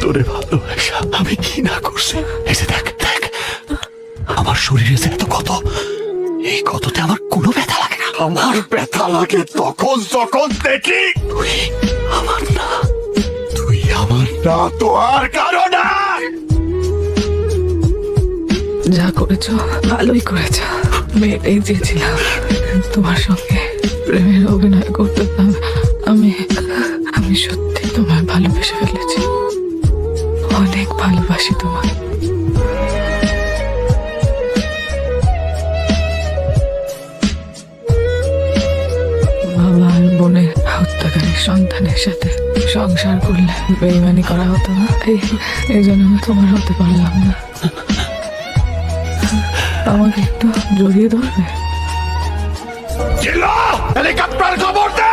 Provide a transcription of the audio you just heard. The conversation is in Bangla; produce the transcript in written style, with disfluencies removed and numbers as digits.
তোরে ভালোবাসা আমি কি না করছি। এই যে দেখ দেখ, আমার শরীরে যে এত ক্ষত, এই ক্ষততে আমার কোনো ব্যথা লাগে না। আমার ব্যথা লাগে তখন যখন দেখি তুই আমার না, তুই আমার না, তো আর কারো না। যা করেছ ভালোই করেছ। মেয়েটাই চেয়েছিলাম তোমার সঙ্গে প্রেমের অভিনয় করতে। আমি আমি সত্যি তোমায় ভালোবেসে ফেলেছি, অনেক ভালোবাসি তোমায়। বাবা আর বোনের হত্যাকারী সন্তানের সাথে সংসার করলে বেইমানি করা হতো না। এই জন্য আমি তোমার হতে পারলাম না। আমাকে একটু জড়িয়ে ধরবে? হেলিকপ্টার খবর দে।